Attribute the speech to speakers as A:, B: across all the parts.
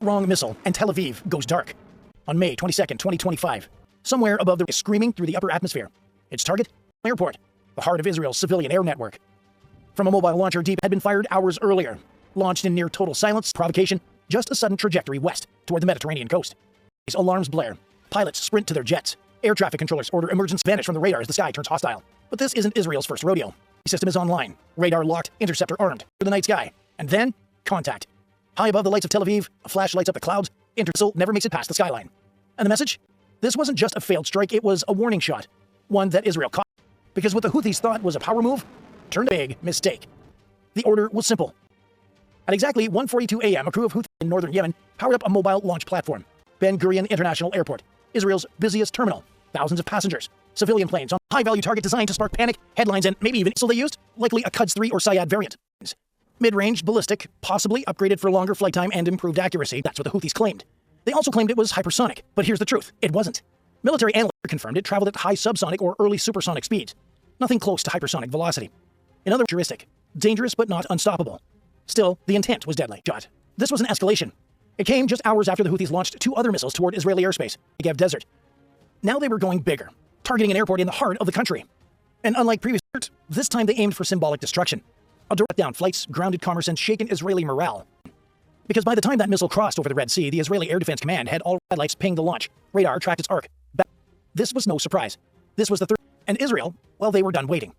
A: Wrong missile, and Tel Aviv goes dark. On May 22nd, 2025, somewhere above the screaming through the upper atmosphere. Its target? Airport, the heart of Israel's civilian air network. From a mobile launcher deep had been fired hours earlier. Launched in near total silence, provocation, just a sudden trajectory west toward the Mediterranean coast. Alarms blare. Pilots sprint to their jets. Air traffic controllers order emergency vanish from the radar as the sky turns hostile. But this isn't Israel's first rodeo. The system is online. Radar locked, interceptor armed for the night sky. And then, contact. High above the lights of Tel Aviv, a flash lights up the clouds. Intermissile never makes it past the skyline. And the message? This wasn't just a failed strike, it was a warning shot. One that Israel caught. Because what the Houthis thought was a power move turned a big mistake. The order was simple. At exactly 1:42 a.m., a crew of Houthis in northern Yemen powered up a mobile launch platform. Ben Gurion International Airport, Israel's busiest terminal. Thousands of passengers, civilian planes on high-value target designed to spark panic, headlines, and maybe even missile they used? Likely a Quds 3 or Syad variant. Mid-range, ballistic, possibly upgraded for longer flight time and improved accuracy. That's what the Houthis claimed. They also claimed it was hypersonic, but here's the truth. It wasn't. Military analysts confirmed it traveled at high subsonic or early supersonic speeds. Nothing close to hypersonic velocity. Another heuristic. Dangerous but not unstoppable. Still, the intent was deadly. This was an escalation. It came just hours after the Houthis launched 2 other missiles toward Israeli airspace, the Negev Desert. Now they were going bigger, targeting an airport in the heart of the country. And unlike previous, this time they aimed for symbolic destruction. A direct down flights, grounded commerce, and shaken Israeli morale. Because by the time that missile crossed over the Red Sea, the Israeli Air Defense Command had all red lights pinged the launch. Radar tracked its arc. This was no surprise. This was the third. And Israel, well, they were done waiting.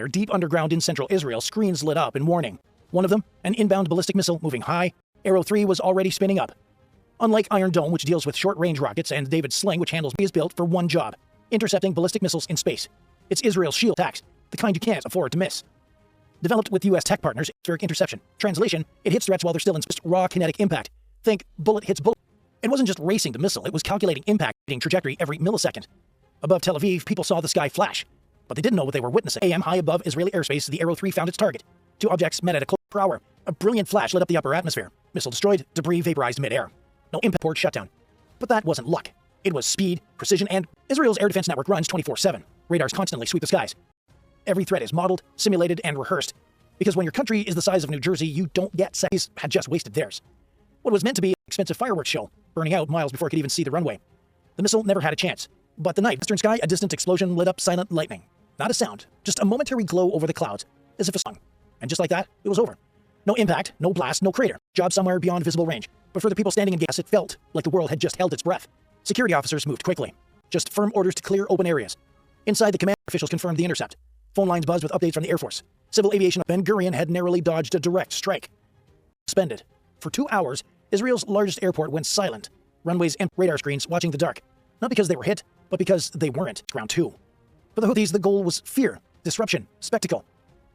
A: Deep underground in central Israel, screens lit up in warning. One of them, an inbound ballistic missile moving high. Arrow 3 was already spinning up. Unlike Iron Dome, which deals with short-range rockets, and David's Sling, which handles, is built for one job: intercepting ballistic missiles in space. It's Israel's shield attacks, the kind you can't afford to miss. Developed with U.S. tech partners, atmospheric interception. Translation, it hits threats while they're still in space. Raw kinetic impact. Think bullet hits bullet. It wasn't just racing the missile, it was calculating impact, trajectory every millisecond. Above Tel Aviv, people saw the sky flash, but they didn't know what they were witnessing. AM high above Israeli airspace, the Arrow 3 found its target. 2 objects met at a close per hour. A brilliant flash lit up the upper atmosphere. Missile destroyed, debris vaporized mid-air. No impact, port shutdown. But that wasn't luck. It was speed, precision, and Israel's air defense network runs 24/7. Radars constantly sweep the skies. Every threat is modeled, simulated, and rehearsed. Because when your country is the size of New Jersey, you don't get seconds had just wasted theirs. What was meant to be an expensive fireworks show, burning out miles before it could even see the runway. The missile never had a chance. But the night, western sky, a distant explosion lit up silent lightning. Not a sound, just a momentary glow over the clouds, as if a song. And just like that, it was over. No impact, no blast, no crater. Job somewhere beyond visible range. But for the people standing in gas, it felt like the world had just held its breath. Security officers moved quickly. Just firm orders to clear open areas. Inside, the command officials confirmed the intercept. Phone lines buzzed with updates from the Air Force. Civil aviation Ben Gurion had narrowly dodged a direct strike. Suspended. For 2 hours, Israel's largest airport went silent. Runways and radar screens watching the dark. Not because they were hit, but because they weren't. Round 2. For the Houthis, the goal was fear, disruption, spectacle.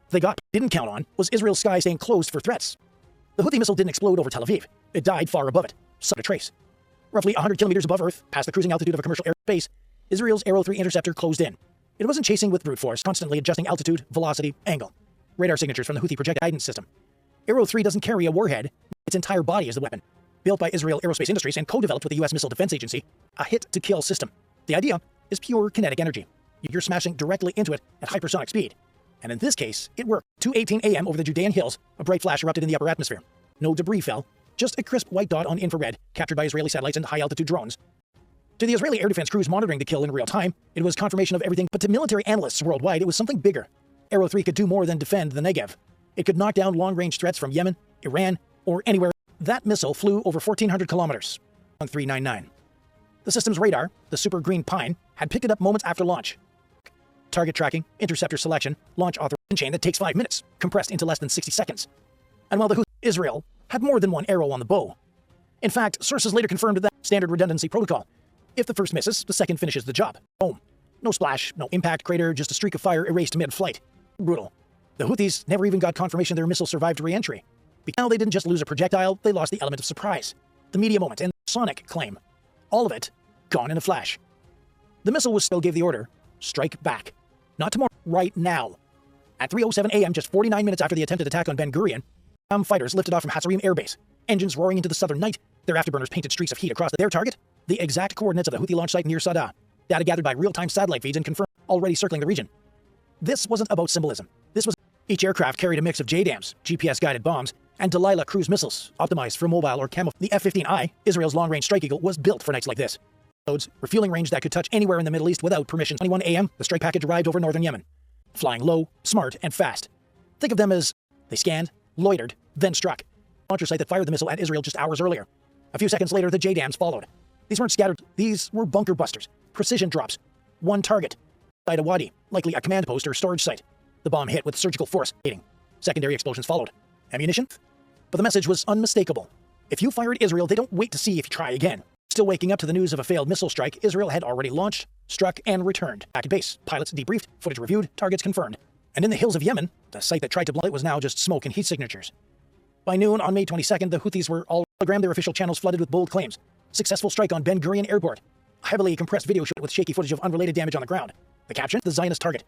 A: They didn't count on was Israel's sky staying closed for threats. The Houthi missile didn't explode over Tel Aviv. It died far above it, some to trace. Roughly 100 kilometers above Earth, past the cruising altitude of a commercial airspace, Israel's Arrow 3 interceptor closed in. It wasn't chasing with brute force, constantly adjusting altitude, velocity, angle. Radar signatures from the Houthi projectile guidance system. Arrow 3 doesn't carry a warhead. Its entire body is the weapon. Built by Israel Aerospace Industries and co-developed with the U.S. Missile Defense Agency, a hit-to-kill system. The idea is pure kinetic energy. You're smashing directly into it at hypersonic speed. And in this case, it worked. 2:18 a.m. over the Judean hills, a bright flash erupted in the upper atmosphere. No debris fell, just a crisp white dot on infrared, captured by Israeli satellites and high-altitude drones. To the Israeli air defense crews monitoring the kill in real time, it was confirmation of everything, but to military analysts worldwide, it was something bigger. Arrow 3 could do more than defend the Negev. It could knock down long-range threats from Yemen, Iran, or anywhere. That missile flew over 1,400 kilometers. 399. The system's radar, the Super Green Pine, had picked it up moments after launch. Target tracking, interceptor selection, launch authorization chain that takes 5 minutes, compressed into less than 60 seconds. And while the Houthis, Israel, had more than one arrow on the bow. In fact, sources later confirmed that standard redundancy protocol. If the first misses, the second finishes the job. Boom. No splash, no impact crater, just a streak of fire erased mid-flight. Brutal. The Houthis never even got confirmation their missile survived re-entry. Now they didn't just lose a projectile, they lost the element of surprise. The media moment and sonic claim. All of it, gone in a flash. The missile still gave the order, strike back. Not tomorrow, right now. At 3:07 a.m., just 49 minutes after the attempted attack on Ben Gurion, fighters lifted off from Hatzerim Air Base, engines roaring into the southern night, their afterburners painted streaks of heat across their target, the exact coordinates of the Houthi launch site near Sadr. Data gathered by real-time satellite feeds and confirmed, already circling the region. This wasn't about symbolism. This was each aircraft carried a mix of JDAMs, GPS-guided bombs, and Delilah cruise missiles, optimized for mobile or camouflage. The F-15I, Israel's long-range strike eagle, was built for nights like this. Loads, refueling range that could touch anywhere in the Middle East without permission. 21 a.m., the strike package arrived over northern Yemen. Flying low, smart, and fast. Think of them as they scanned, loitered, then struck. Launcher site that fired the missile at Israel just hours earlier. A few seconds later, the J-dams followed. These weren't scattered. These were bunker busters. Precision drops. One target. Inside a wadi, likely a command post or storage site. The bomb hit with surgical force. Secondary explosions followed. Ammunition? But the message was unmistakable. If you fire at Israel, they don't wait to see if you try again. Still waking up to the news of a failed missile strike, Israel had already launched, struck, and returned. Back at base, pilots debriefed, footage reviewed, targets confirmed. And in the hills of Yemen, the site that tried to blow it was now just smoke and heat signatures. By noon on May 22nd, the Houthis were all telegrammed, their official channels flooded with bold claims. Successful strike on Ben Gurion airport. A heavily compressed video shot with shaky footage of unrelated damage on the ground. The caption, the Zionist target.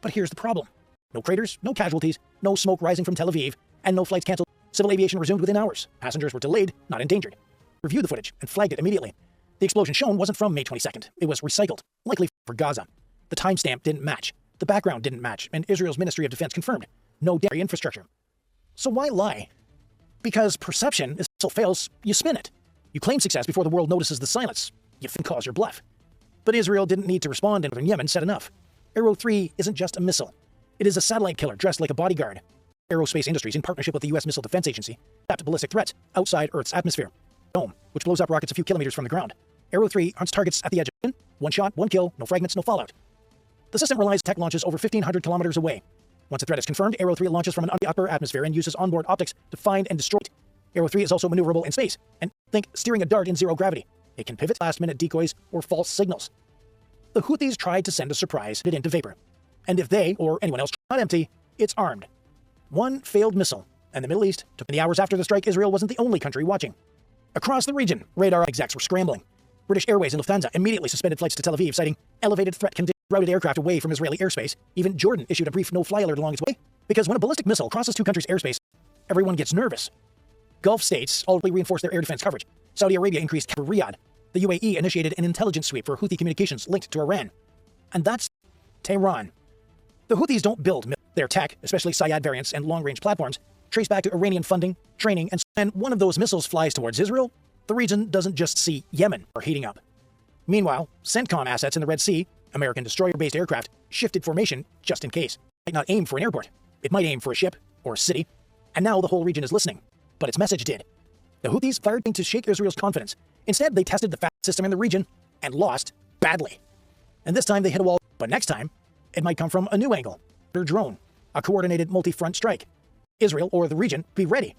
A: But here's the problem. No craters, no casualties, no smoke rising from Tel Aviv, and no flights canceled. Civil aviation resumed within hours. Passengers were delayed, not endangered. Reviewed the footage and flagged it immediately. The explosion shown wasn't from May 22nd. It was recycled, likely for Gaza. The timestamp didn't match. The background didn't match, and Israel's Ministry of Defense confirmed. No dairy infrastructure. So why lie? Because perception, if missile fails, you spin it. You claim success before the world notices the silence. You cause your bluff. But Israel didn't need to respond, and northern Yemen said enough. Arrow 3 isn't just a missile. It is a satellite killer dressed like a bodyguard. Aerospace Industries, in partnership with the U.S. Missile Defense Agency, tapped ballistic threats outside Earth's atmosphere. Dome, which blows up rockets a few kilometers from the ground. Arrow 3 hunts targets at the edge of one shot, one kill, no fragments, no fallout. The system relies on tech launches over 1,500 kilometers away. Once a threat is confirmed, Arrow 3 launches from an upper atmosphere and uses onboard optics to find and destroy it. Arrow 3 is also maneuverable in space, and think steering a dart in zero gravity. It can pivot last-minute decoys or false signals. The Houthis tried to send a surprise it into vapor. And if they, or anyone else, not empty, it's armed. One failed missile, and the Middle East took many hours after the strike. Israel wasn't the only country watching. Across the region, radar execs were scrambling. British Airways and Lufthansa immediately suspended flights to Tel Aviv, citing elevated threat conditions, routed aircraft away from Israeli airspace. Even Jordan issued a brief no-fly alert along its way, because when a ballistic missile crosses two countries' airspace, everyone gets nervous. Gulf states already reinforced their air defense coverage. Saudi Arabia increased cover Riyadh. The UAE initiated an intelligence sweep for Houthi communications linked to Iran. And that's Tehran. The Houthis don't build their tech, especially Sayad variants and long-range platforms, trace back to Iranian funding, training, and one of those missiles flies towards Israel, the region doesn't just see Yemen are heating up. Meanwhile, CENTCOM assets in the Red Sea, American destroyer-based aircraft, shifted formation just in case. It might not aim for an airport. It might aim for a ship or a city. And now the whole region is listening. But its message did. The Houthis fired to shake Israel's confidence. Instead, they tested the fast system in the region and lost badly. And this time they hit a wall. But next time, it might come from a new angle. Their drone. A coordinated multi-front strike. Israel or the region, be ready.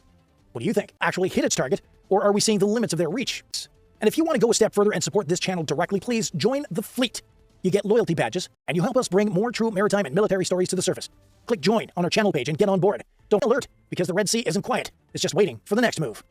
A: What do you think? Actually hit its target? Or are we seeing the limits of their reach? And if you want to go a step further and support this channel directly, please join the fleet. You get loyalty badges, and you help us bring more true maritime and military stories to the surface. Click join on our channel page and get on board. Don't alert, because the Red Sea isn't quiet. It's just waiting for the next move.